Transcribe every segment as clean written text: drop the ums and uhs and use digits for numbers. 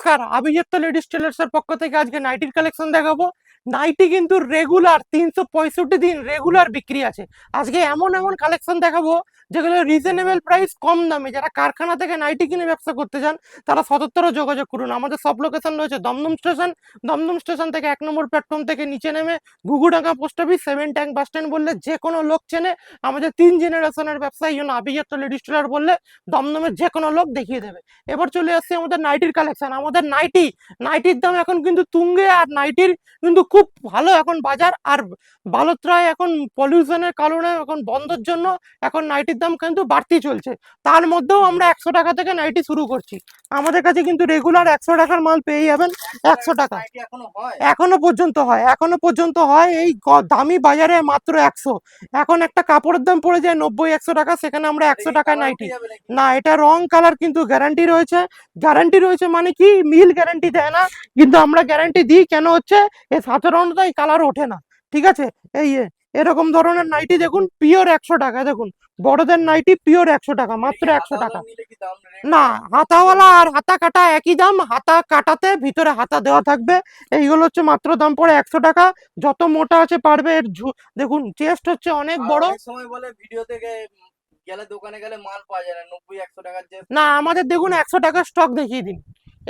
নমস্কার, আভিজাত্য ladies tailors এর পক্ষ থেকে আজকে নাইটির কালেকশন দেখাবো। নাইটি কিন্তু রেগুলার 365 দিন রেগুলার বিক্রি আছে। আজকে এমন এমন কালেকশন দেখাবো যেগুলো রিজনেবল প্রাইস, কম দামে। যারা কারখানা থেকে নাইটি কিনে ব্যবসা করতে চান তারা 77 যোগাযোগ করুন। আমাদের সব লোকেশন রয়েছে দমদম স্টেশন। দমদম স্টেশন থেকে 1 নম্বর প্ল্যাটফর্ম থেকে নিচে নেমে Ghughudanga post office, 7 tank bus stand বললে যে কোনো লোক চেনে। আমাদের 3 জেনারেশনের ব্যবসা, এই জন্য আভিজাত্য লেডিস টেলার বললে দমদমের যে কোনো লোক দেখিয়ে দেবে। এবার চলে আসছে আমাদের নাইটির কালেকশন। আমাদের নাইটির দাম এখন কিন্তু তুঙ্গে, আর নাইটির কিন্তু খুব ভালো এখন বাজার। আর বালত্রায় এখন পলিউশনের কারণে এখন বন্ধের জন্য এখন নাইটির দাম কিন্তু বাড়তি চলছে। তার মধ্যেও আমরা 100 টাকা থেকে নাইটি শুরু করছি। আমাদের কাছে কিন্তু রেগুলার 100 টাকার মাল পেয়ে যাবেন। 100 টাকা এখনো পর্যন্ত হয় এই দামি বাজারে মাত্র 100। এখন একটা কাপড়ের দাম পড়ে যায় 90-100 টাকা, সেখানে আমরা 100 টাকায় নাইটি। না, এটা রং কালার কিন্তু গ্যারান্টি রয়েছে মানে কি, মিল গ্যারান্টি দেয় না, কিন্তু আমরা গ্যারান্টি দিই। কেন হচ্ছে সাধারণত এই কালার ওঠে না, ঠিক আছে। এই এরকম ধরনের নাইটি দেখুন, পিওর 100 টাকা। দেখুন বড়দের নাইটি পিওর 100 টাকা, মাত্র 100 টাকা। না, হাতাওয়ালা আর হাতা কাটা একই দাম। হাতা কাটাতে ভিতরে হাতা দেওয়া থাকবে। এইগুলো হচ্ছে মাত্র দাম পড়ে 100 টাকা। যত মোটা আছে পারবে। দেখুন চেস্ট হচ্ছে অনেক বড়। সময় বলে ভিডিও থেকে গেলে দোকানে গেলে মাল পাওয়া যায় না 90-100 টাকার। না, আমাদের দেখুন 100 টাকার স্টক দেখিয়ে দিন।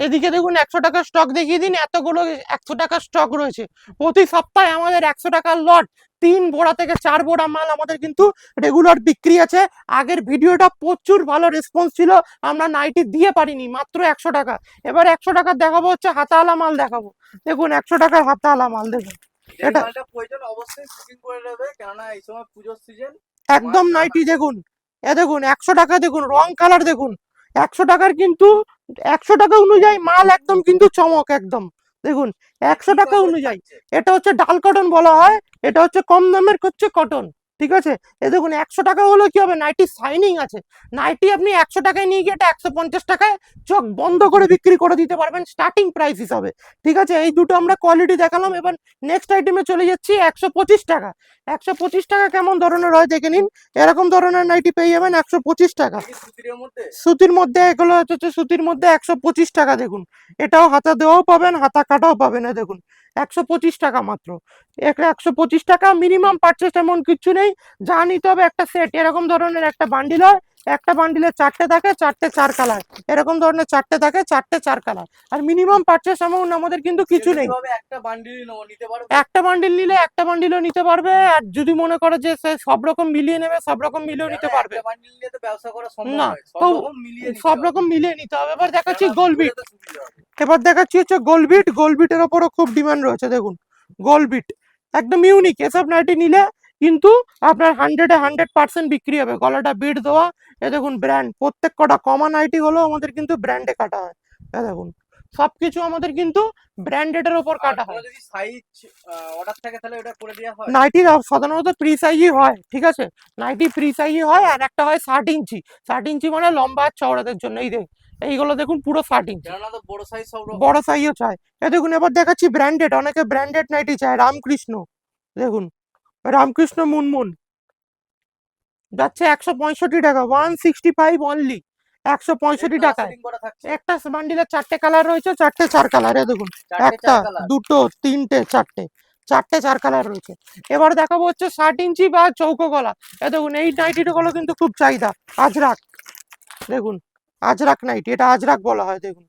এদিকে দেখুন 100 টাকার স্টক দেখিয়ে দিন। এতগুলো 100 টাকার স্টক রয়েছে। প্রতি সপ্তাহে আমাদের 100 টাকার লট 3 বোড়া থেকে 4 বোড়া মাল আমাদের কিন্তু রেগুলার বিক্রি আছে। আগের ভিডিওটা প্রচুর ভালো রেসপন্স ছিল, আমরা নাইটি দিয়ে পারিনি। মাত্র 100 টাকা। এবার 100 টাকার দেখাবো হচ্ছে হাতাওয়ালা মাল দেখাবো। দেখুন 100 টাকার হাতাওয়ালা মাল দেখুন। এটা প্রয়োজন অবশ্যই শুটিং করে নেবে, কেননা এই সময় পুজোর সিজন। একদম নাইটি দেখুন। দেখুন 100 টাকা, দেখুন রং কালার দেখুন। 100 টাকার কিন্তু 100 টাকা অনুযায়ী মাল একদম কিন্তু চমক একদম। দেখুন 100 টাকা অনুযায়ী এটা হচ্ছে ডাল কটন বলা হয়। এটা হচ্ছে কম দামের হচ্ছে কটন, ঠিক আছে। দেখুন 100 টাকা হলো কি হবে, নাইটি শাইনিং আছে। নাইটি আপনি 100 টাকায় নিয়ে গিয়ে এটা 150 টাকায় চোখ বন্ধ করে বিক্রি করে দিতে পারবেন স্টার্টিং প্রাইস হিসাবে, ঠিক আছে। এই দুটো আমরা কোয়ালিটি দেখালাম। এবার নেক্সট আইটেমে চলে যাচ্ছি। 125 টাকা। 125 টাকা কেমন ধরনের হয় দেখে নিন। এরকম ধরনের নাইটি পেয়ে যাবেন 125 টাকা। সুতির মধ্যে এগুলো হচ্ছে সুতির মধ্যে 125 টাকা। দেখুন এটাও হাতা দেওয়াও পাবেন, হাতা কাটাও পাবেন। দেখুন 125 টাকা মাত্র। 125 টাকা। মিনিমাম পারচেস এমন কিছু নেই, যা নিতে হবে একটা সেট। এরকম ধরনের একটা বান্ডিল হয়, একটা বান্ডিলে 4টে থাকে, 4টে 4 কালার। এরকম ধরনের 4টে থাকে, 4টে 4 কালার। আর মিনিমাম পারচেস অ্যামাউন্ট আমাদের কিন্তু কিছু নেই। একটা বান্ডিল নিলে একটা বান্ডিলও নিতে পারবে। আর যদি মনে করে যে সে সব রকম মিলিয়ে নেবে, সব রকম মিলিয়েও নিতে পারবে। না, সব রকম মিলিয়ে নিতে হবে। এবার দেখাচ্ছি গোলবিট। হচ্ছে গোলবিট। গোলবিটের ওপরও খুব ডিমান্ড রয়েছে। দেখুন গোলবিট একদম ইউনিক। এসব নাইটি নিলে কিন্তু আপনার 100% বিক্রি হবে। গলাটা বিট দেওয়া। দেখুন ব্র্যান্ড, প্রত্যেক কটা কমা নাইটি হলো আমাদের কিন্তু ব্র্যান্ডে কাটা হয়। দেখুন সবকিছু আমাদের কিন্তু ব্র্যান্ডেডের ওপর কাটা হয়। যদি সাইজ অর্ডার থাকে তাহলে ওটা করে দেওয়া হয়। নাইটি সাধারণত প্রি সাইজই হয়, ঠিক আছে। নাইটি প্রি সাইজই হয়। আর একটা হয় 60 ইঞ্চি। 60 ইঞ্চি মানে লম্বা আর চওড়াদের জন্য। এইগুলো দেখুন পুরো 60 ইঞ্চি। বড় সাইজ, সব বড় সাইজও চাই। দেখুন এবার দেখাচ্ছি ব্র্যান্ডেড। অনেকে ব্র্যান্ডেড নাইটি চায়। রামকৃষ্ণ, দেখুন রামকৃষ্ণ মুনমুন যাচ্ছে 165 টাকা। 165 অনলি, 165 টাকায়। একটা বান্ডিলের 4টে কালার রয়েছে, 4টে 4 কালার। দেখুন একটা, দুটো, তিনটে, 4টে 4 কালার রয়েছে। এবার দেখাবো হচ্ছে 60 ইঞ্চি বা চৌকো গলা। দেখুন এই নাইটিটা গুলো কিন্তু খুব চাহিদা। আজরাক, দেখুন আজরাক নাইটি, এটা আজরাক বলা হয়। দেখুন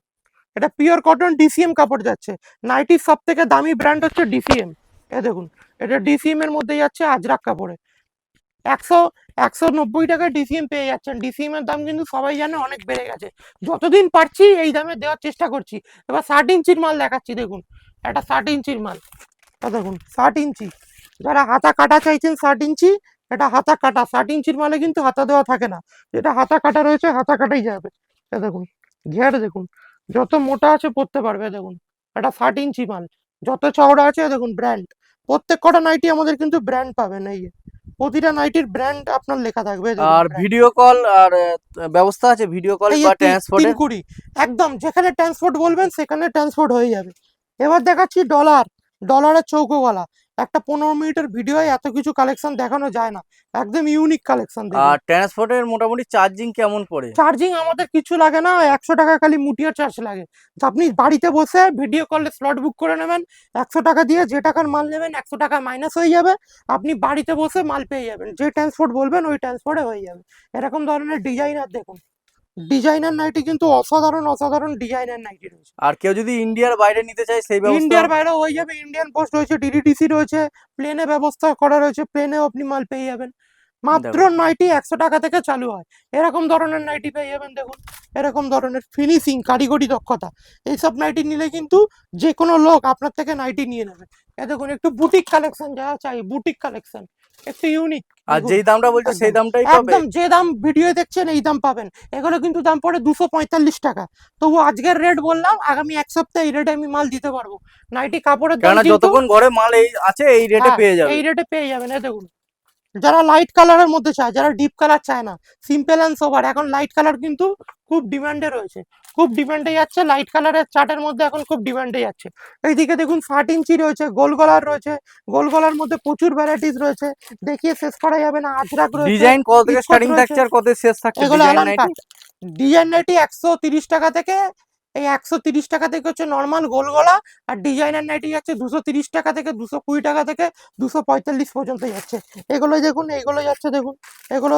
এটা পিওর কটন ডিসিএম কাপড় যাচ্ছে। নাইটির সব থেকে দামি ব্র্যান্ড হচ্ছে ডিসিএম। দেখুন এটা ডিসিএম এর মধ্যে যাচ্ছে আজরাক কাপড়ে। 190 টাকায় ডিসিএম পেয়ে যাচ্ছেন। ডিসিএম এর দাম কিন্তু সবাই জানে অনেক বেড়ে গেছে। যতদিন পারছি এই দামে দেওয়ার চেষ্টা করছি। এবার 60 ইঞ্চির মাল দেখাচ্ছি। দেখুন এটা 60 ইঞ্চির মাল। দেখুন 60 ইঞ্চি। যারা হাতা কাটা চাইছেন 60 ইঞ্চি, এটা হাতা কাটা। 60 ইঞ্চির মালে কিন্তু হাতা দেওয়া থাকে না। যেটা হাতা কাটা রয়েছে হাতা কাটাই যাবে। দেখুন ঘের দেখুন, যত মোটা আছে পরতে পারবে। দেখুন এটা 60 ইঞ্চি মাল। যত চওড়া আছে দেখুন ব্র্যান্ড। প্রত্যেক কটা নাইটি আমাদের কিন্তু ব্র্যান্ড পাবেন। প্রতিটা নাইটির ব্র্যান্ড আপনার লেখা থাকবে। আর ভিডিও কল আর ব্যবস্থা আছে, ভিডিও কল বা ট্রান্সপোর্ট 320 একদম। যেখানে ট্রান্সপোর্ট বলবেন সেখানে ট্রান্সপোর্ট হয়ে যাবে। এবার দেখাচ্ছি ডলারের চৌকো গলা। একটা 15 মিনিটের ভিডিও এত কিছু কালেকশন দেখানো যায় না, একদম ইউনিক কালেকশন দেখুন। আর ট্রান্সপোর্টের মোটামুটি চার্জিং কেমন পড়ে? চার্জিং আমাদের কিছু লাগে না, 100 টাকা খালি মুটিয়ে চার্জ লাগে। তো আপনি বাড়িতে বসে ভিডিও কলে স্লট বুক করে নেবেন, 100 টাকা দিয়ে যে টাকার মাল নেবেন 100 টাকা মাইনাস হয়ে যাবে, আপনি বাড়িতে বসে মাল পেয়ে যাবেন, যে ট্রান্সপোর্ট বলবেন ওই ট্রান্সপোর্টে হয়ে যাবে। এরকম ধরনের ডিজাইনার দেখুন, ডিজাইনার নাইটি কিন্তু অসাধারণ অসাধারণ ডিজাইনার নাইটি রয়েছে। আর কেউ যদি ইন্ডিয়ার বাইরে নিতে চায় সেই ব্যবস্থা? ইন্ডিয়ার বাইরেও হয়ে যাবে, ইন্ডিয়ান পোস্ট রয়েছে, ডিডিটিসি রয়েছে, প্লেনে ব্যবস্থা করা রয়েছে, প্লেনেও আপনি মাল পেয়ে যাবেন। মাত্র দেখো। নাইটি 100 টাকা থেকে চালু হয়, এরকম ধরনের নাইটি পেয়ে যাবেন। দেখুন এরকম ধরনের ফিনিশিং, কারিগরি দক্ষতা, এইসব নাইটি নিলে কিন্তু যে কোনো লোক আপনার থেকে নাইটি নিয়ে নেবে। এ দেখুন একটু বুটিক কালেকশন, যা চাই বুটিক কালেকশন, একটু ইউনিক। আর যেই দামটা বলছে সেই দামটাই পাবে? একদম যে দাম ভিডিও দেখছেন এই দাম পাবেন। এগুলো কিন্তু দাম পড়ে 245 টাকা, তবু আজকের রেট বললাম, আগামী এক সপ্তাহে এই রেটে আমি মাল দিতে পারবো। নাইটি কাপড়ের দাম কেননা কিন্তু যতক্ষণ ঘরে মাল এই আছে এই রেটে হ্যাঁ, পেয়ে যাবে। এই রেটে পেয়ে যাবেন। এই দেখুন যারা লাইট কালারের মধ্যে চায়, যারা ডিপ কালার চায় না, সিম্পল অ্যান্ড সোবার, এখন লাইট কালার কিন্তু খুব ডিমান্ডে রয়েছে, খুব ডিমান্ডে যাচ্ছে লাইট কালারের চার্টের মধ্যে, এখন খুব ডিমান্ডে যাচ্ছে। এইদিকে দেখুন 60 ইঞ্চি রয়েছে, গোল গলার রয়েছে, গোল গলার মধ্যে প্রচুর ভ্যারাইটিস রয়েছে, দেখিয়ে শেষ করা যাবে না। আজরাক রয়েছে, ডিজাইন কত থেকে স্কট স্টার্টিং রয়েছে, থাকছে আর কত শেষ থাকছে এগুলো ডিজাইন অ্যালান নাইটি? কাট। ডিজাইন নাইটি 130 টাকা থেকে, এই 130 টাকা থেকে হচ্ছে নর্মাল গোল গলা, আর ডিজাইনার নাইটি যাচ্ছে 230 টাকা থেকে, 220 টাকা থেকে 245 পর্যন্ত যাচ্ছে। এগুলো দেখুন, এগুলো যাচ্ছে দেখুন, এগুলো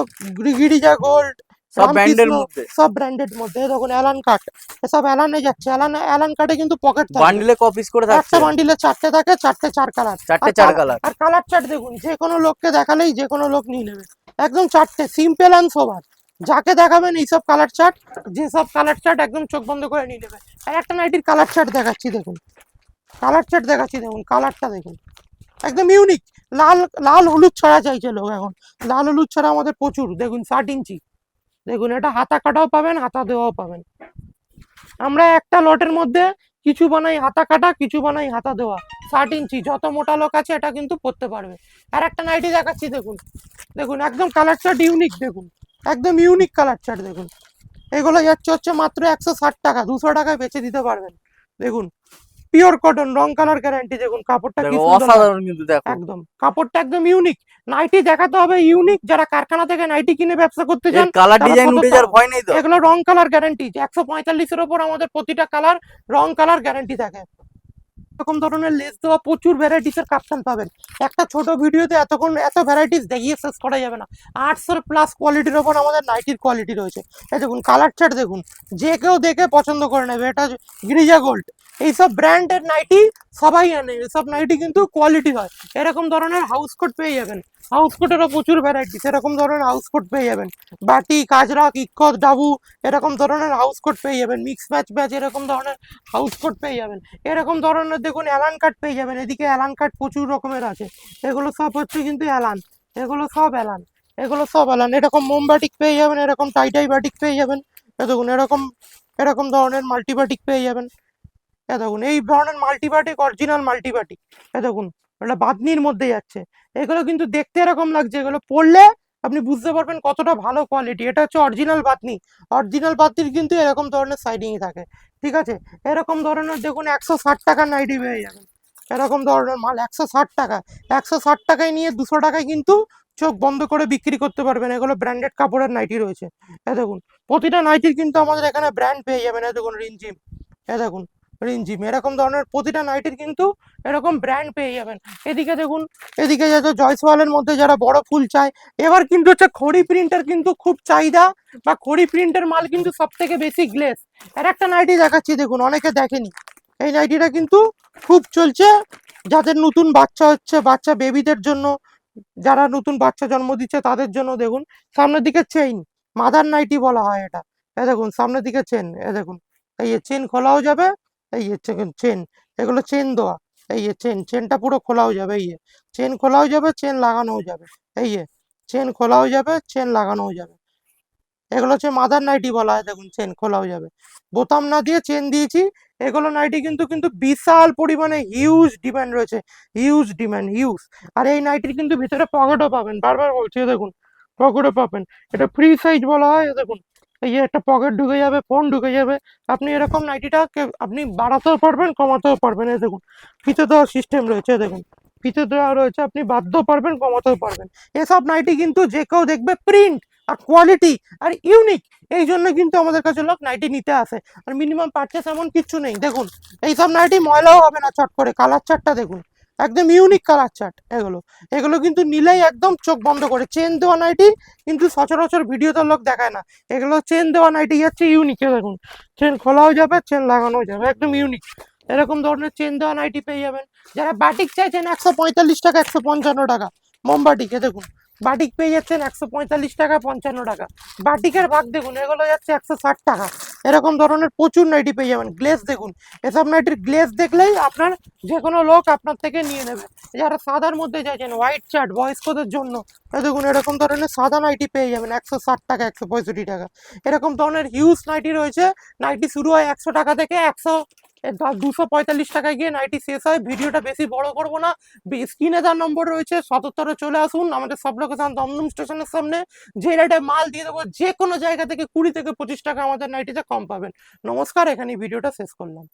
গিরিজা গোল্ড, সব ব্র্যান্ডের রামকৃষ্ণ, মধ্যে? সব ব্র্যান্ডেড মধ্যে। এই দেখুন অ্যালান কাট, এসব অ্যালানে যাচ্ছে। অ্যালান কাটে কিন্তু পকেট থাকবে, বান্ডিলে ক পিস করে একটা থাকছে? বান্ডিলে 4টে থাকে, 4টে 4 কালার। চারটে 4 কালার। আর কালার চার্ট দেখুন, যে কোনো লোককে দেখালেই যে কোনো লোক নিয়ে নেবে, একদম 4টে, সিম্পল অ্যান্ড সোবার। যাকে দেখাবেন এইসব কালার চার্ট, যেসব কালার চার্ট একদম চোখ বন্ধ করে নিয়ে নেবে। আর একটা নাইটির কালার চার্ট দেখাচ্ছি দেখুন, কালার চার্ট দেখাচ্ছি দেখুন, কালারটা দেখুন একদম ইউনিক। লাল লাল হলুদ ছড়া চাইছে লোক এখন, লাল হলুদ ছড়া আমাদের প্রচুর। দেখুন 60 ইঞ্চি, দেখুন এটা হাতা কাটাও পাবেন, হাতা দেওয়াও পাবেন। আমরা একটা লটের মধ্যে কিছু বানাই হাতা কাটা, কিছু বানাই হাতা দেওয়া। 60 ইঞ্চি, যত মোটা লোক আছে এটা কিন্তু পরতে পারবে। আর একটা নাইটি দেখাচ্ছি দেখুন, দেখুন একদম কালার চার্ট ইউনিক, দেখুন একদম ইউনিক কালার চার্ট দেখুন। এগুলো যাচ্ছে হচ্ছে মাত্র 160 টাকা, 200 টাকায় বেচে দিতে পারবেন। দেখুন পিওর কটন, রং কালার গ্যারান্টি, দেখুন কাপড়টা কি দেখো সুন্দর লাগছে। অসাধারণ কিন্তু দেখো। একদম কাপড়টা একদম ইউনিক, নাইটি দেখাতে হবে ইউনিক। যারা কারখানা থেকে নাইটি কিনে ব্যবসা করতে এর চান, কালার তারা ডিজাইন উঠে সতর্ক যাওয়ার হন। ভয় নেই তো? এগুলো রং কালার গ্যারান্টি, 145-এর ওপর আমাদের প্রতিটা কালার রং কালার গ্যারান্টি থাকে। এরকম ধরনের লেস দেওয়া প্রচুর ভ্যারাইটিস এর কাপশন পাবেন। একটা ছোট ভিডিওতে এত ভ্যারাইটিস দেখিয়ে শেষ করা যাবে না। 800+ কোয়ালিটির ওপর আমাদের নাইটির কোয়ালিটি রয়েছে। এই দেখুন কালার চার্ট দেখুন, যে কেউ দেখে পছন্দ করে নেবে। এটা গিরিজা গোল্ড, এইসব ব্র্যান্ডের নাইটি সবাই আনে, এসব নাইটি কিন্তু কোয়ালিটি হয়। এরকম ধরনের হাউস কোট পেয়ে যাবেন, হাউস কোটেরও প্রচুর ভ্যারাইটিস, এরকম ধরনের হাউস কোট পেয়ে যাবেন। বাটি, কাজরাক, ইক্কত, ডাবু, এরকম ধরনের হাউস কোট পেয়ে যাবেন। মিক্স ম্যাচ এরকম ধরনের হাউস কোট পেয়ে যাবেন। এরকম ধরনের দেখুন অ্যালান কাট পেয়ে যাবেন, এদিকে অ্যালান কাট প্রচুর রকমের আছে। এগুলো সব হচ্ছে কিন্তু অ্যালান, এগুলো সব অ্যালান, এগুলো সব অ্যালান। এরকম মোমবাটিক পেয়ে যাবেন, এরকম টাই বাটিক পেয়ে যাবেন। দেখুন এরকম এরকম ধরনের মাল্টিবাটিক পেয়ে যাবেন। দেখুন এই ধরনের মাল্টিবাটিক, অরিজিনাল মাল্টিবাটিক। দেখুন এটা বাদনির মধ্যে যাচ্ছে। এগুলো কিন্তু দেখতে এরকম লাগছে, এগুলো পড়লে আপনি বুঝতে পারবেন কতটা ভালো কোয়ালিটি। এটা হচ্ছে অরিজিনাল বাতনি, অরিজিনাল বাতনির কিন্তু এরকম ধরনের সাইডিংই থাকে, ঠিক আছে। এরকম ধরনের দেখুন 160 টাকার নাইটি পেয়ে যাবেন, এরকম ধরনের মাল 160 টাকা। 160 টাকায় নিয়ে 200 টাকায় কিন্তু চোখ বন্ধ করে বিক্রি করতে পারবেন। এগুলো ব্র্যান্ডেড কাপড়ের নাইটি রয়েছে। দেখুন প্রতিটা নাইটির কিন্তু আমাদের এখানে ব্র্যান্ড পেয়ে যাবেন। দেখুন রিনজিম, দেখুন রিনজিম, এরকম ধরনের প্রতিটা নাইটির কিন্তু এরকম ব্র্যান্ড পেয়ে যাবেন। এদিকে দেখুন, এদিকে যাতে জয়সওয়ালের মধ্যে যারা বড় ফুল চায়, এবার কিন্তু হচ্ছে খড়ি প্রিন্টের কিন্তু খুব চাহিদা, বা খড়ি প্রিন্টের মাল কিন্তু সব থেকে বেশি গ্লেস। আর একটা নাইটি দেখাচ্ছি দেখুন, অনেকে দেখেনি, এই নাইটিটা কিন্তু খুব চলছে যাদের নতুন বাচ্চা হচ্ছে, বাচ্চা বেবিদের জন্য, যারা নতুন বাচ্চা জন্ম দিচ্ছে তাদের জন্য। দেখুন সামনের দিকে চেইন, মাদার নাইটি বলা হয় এটা। দেখুন সামনের দিকে চেন, দেখুন এই চেন খোলাও যাবে, এই চেন, এগুলো চেন দেওয়া, এই চেনটা পুরো খোলাও যাবে, এই চেন খোলাও যাবে, চেন লাগানোও যাবে, এই চেন খোলাও যাবে, চেন লাগানোও যাবে। এগুলো হচ্ছে মাদার নাইটি বলা হয়। দেখুন চেন খোলাও যাবে, বোতাম না দিয়ে চেন দিয়েছি। এগুলো নাইটি কিন্তু বিশাল পরিমাণে হিউজ ডিমান্ড রয়েছে, হিউজ ডিমান্ড, হিউজ। আর এই নাইটির কিন্তু ভিতরে পকেটও পাবেন, বারবার বলছি দেখুন পকেটও পাবেন। এটা ফ্রি সাইজ বলা হয়। দেখুন এই যে একটা পকেট ঢুকে যাবে, ফোন ঢুকে যাবে। আপনি এরকম নাইটিটা আপনি বাড়াতেও পারবেন, কমাতেও পারবেন। এই দেখুন ফিতে দেওয়ার সিস্টেম রয়েছে, দেখুন ফিতে দেওয়া রয়েছে, আপনি বাঁধতেও পারবেন, কমাতেও পারবেন। এসব নাইটি কিন্তু যে কেউ দেখবে প্রিন্ট আর কোয়ালিটি আর ইউনিক, এই জন্য কিন্তু আমাদের কাছে লোক নাইটি নিতে আসে। আর মিনিমাম পারচেস এমন কিচ্ছু নেই। দেখুন এইসব নাইটি ময়লাও হবে না চট করে, কালার চার্টটা দেখুন, একদম ইউনিক কালার চার্ট। এগুলো এগুলো কিন্তু নিলেই একদম চোখ বন্ধ করে। চেন দেওয়া নাইটি কিন্তু সচরাচর ভিডিওতে লোক দেখায় না, এগুলো চেন দেওয়া নাইটি যাচ্ছে ইউনিক। দেখুন চেন খোলাও যাবে, চেন লাগানোও যাবে, একদম ইউনিক। এরকম ধরনের চেন দেওয়া নাইটি পেয়ে যাবেন। যারা বাটিক চাইছেন 145 টাকা, 155 টাকা মোমবাটিকে দেখুন, বাটিক পেয়ে যাচ্ছেন 145 টাকা, 55 টাকা। বাটিকের ভাগ দেখুন, এগুলো যাচ্ছে 160 টাকা। এরকম ধরনের প্রচুর নাইটি পেয়ে যাবেন। গ্লেজ দেখুন, এসব নাইটির গ্লেজ দেখলেই আপনার যে কোনো লোক আপনার থেকে নিয়ে নেবে। যারা সাদার মধ্যে চাইছেন হোয়াইট চার্ট বয়স্কদের জন্য, দেখুন এরকম ধরনের সাদা নাইটি পেয়ে যাবেন 160 টাকা, 165 টাকা। এরকম ধরনের হিউজ নাইটি রয়েছে। নাইটি শুরু হয় 100 টাকা থেকে, 245 টাকায় গিয়ে নাইটি শেষ হয়। ভিডিওটা বেশি বড় করবো না, স্ক্রিনে তার নম্বর রয়েছে, 77 চলে আসুন আমাদের সব লোকেশন দমদম স্টেশনের সামনে। যে রেটে মাল দিয়ে দেবো, যে কোনো জায়গা থেকে 20 থেকে 25 টাকা আমাদের নাইটিতে কম পাবেন। নমস্কার, এখানে ভিডিওটা শেষ করলাম।